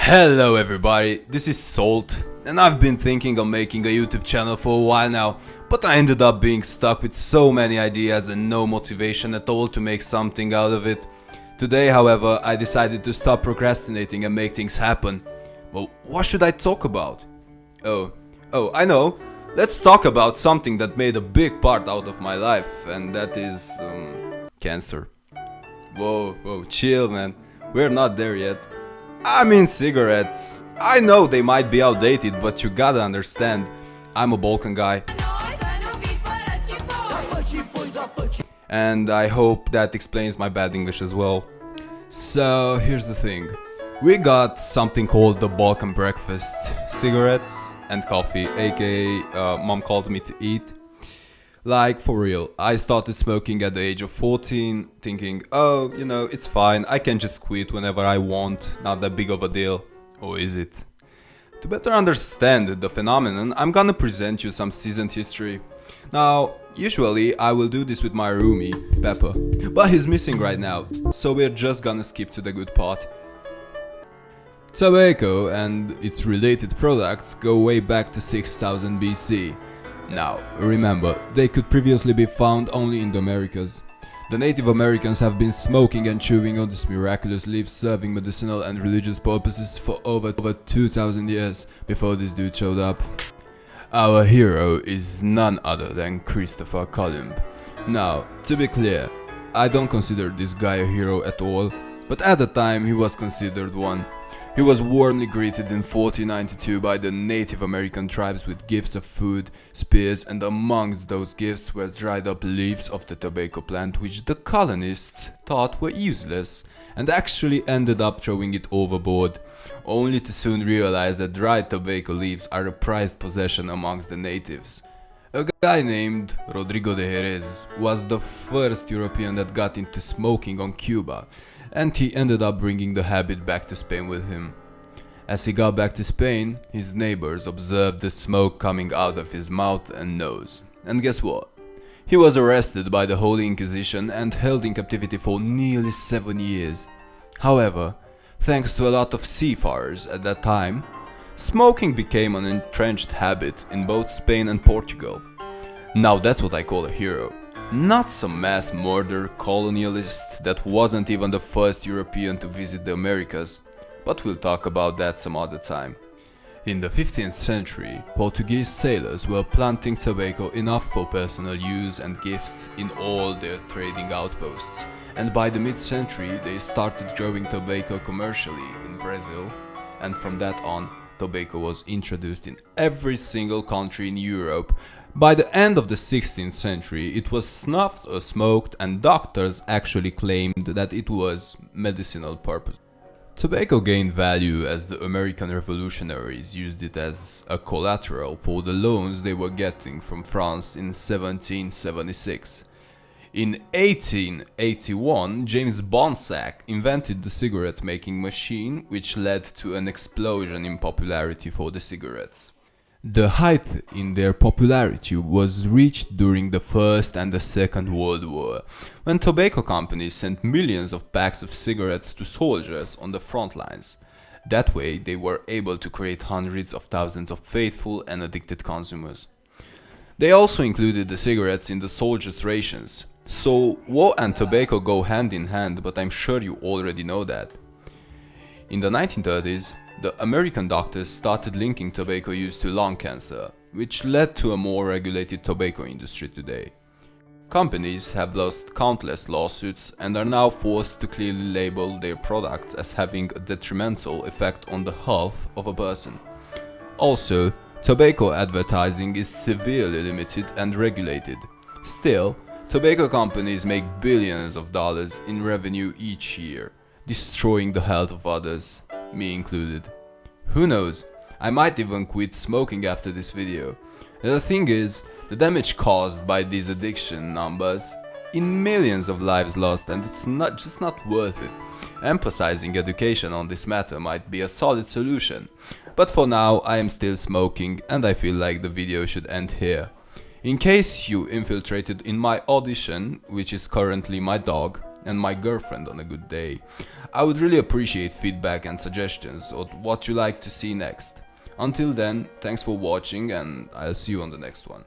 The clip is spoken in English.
Hello everybody, this is Salt, and I've been thinking of making a YouTube channel for a while now, but I ended up being stuck with so many ideas and no motivation at all to make something out of it. Today, however, I decided to stop procrastinating and make things happen. Well, what should I talk about? Oh, I know. Let's talk about something that made a big part out of my life, and that is, cancer. Whoa, chill man, we're not there yet. I mean cigarettes. I know they might be outdated, but you gotta understand, I'm a Balkan guy. And I hope that explains my bad English as well. So here's the thing. We got something called the Balkan breakfast. Cigarettes and coffee, aka mom called me to eat. Like, for real, I started smoking at the age of 14, thinking, oh, it's fine, I can just quit whenever I want, not that big of a deal. Or is it? To better understand the phenomenon, I'm gonna present you some seasoned history. Now, usually I will do this with my roomie, Pepper, but he's missing right now, so we're just gonna skip to the good part. Tobacco and its related products go way back to 6000 BC. Now, remember, they could previously be found only in the Americas. The Native Americans have been smoking and chewing on this miraculous leaf, serving medicinal and religious purposes for over 2000 years before this dude showed up. Our hero is none other than Christopher Columb. Now, to be clear, I don't consider this guy a hero at all, but at the time he was considered one. He was warmly greeted in 1492 by the Native American tribes with gifts of food, spears, and amongst those gifts were dried up leaves of the tobacco plant, which the colonists thought were useless and actually ended up throwing it overboard, only to soon realize that dried tobacco leaves are a prized possession amongst the natives. A guy named Rodrigo de Jerez was the first European that got into smoking on Cuba, and he ended up bringing the habit back to Spain with him. As he got back to Spain, his neighbors observed the smoke coming out of his mouth and nose. And guess what? He was arrested by the Holy Inquisition and held in captivity for nearly 7 years. However, thanks to a lot of seafarers at that time, smoking became an entrenched habit in both Spain and Portugal. Now that's what I call a hero. Not some mass murder colonialist that wasn't even the first European to visit the Americas, but we'll talk about that some other time. In the 15th century, Portuguese sailors were planting tobacco enough for personal use and gifts in all their trading outposts, and by the mid-century they started growing tobacco commercially in Brazil, and from that on, tobacco was introduced in every single country in Europe. By the end of the 16th century, it was snuffed or smoked, and doctors actually claimed that it was medicinal purpose. Tobacco gained value as the American revolutionaries used it as a collateral for the loans they were getting from France in 1776. In 1881, James Bonsack invented the cigarette-making machine, which led to an explosion in popularity for the cigarettes. The height in their popularity was reached during the First and the Second World War, when tobacco companies sent millions of packs of cigarettes to soldiers on the front lines. That way, they were able to create hundreds of thousands of faithful and addicted consumers. They also included the cigarettes in the soldiers' rations. So, war and tobacco go hand in hand, but I'm sure you already know that. In the 1930s, the American doctors started linking tobacco use to lung cancer, which led to a more regulated tobacco industry today. Companies have lost countless lawsuits and are now forced to clearly label their products as having a detrimental effect on the health of a person. Also, tobacco advertising is severely limited and regulated. Still, tobacco companies make billions of dollars in revenue each year, destroying the health of others, me included. Who knows, I might even quit smoking after this video. The thing is, the damage caused by these addiction numbers in millions of lives lost, and it's not worth it. Emphasizing education on this matter might be a solid solution, but for now I am still smoking and I feel like the video should end here. In case you infiltrated in my audition, which is currently my dog, and my girlfriend on a good day. I would really appreciate feedback and suggestions on what you like to see next. Until then, thanks for watching and I'll see you on the next one.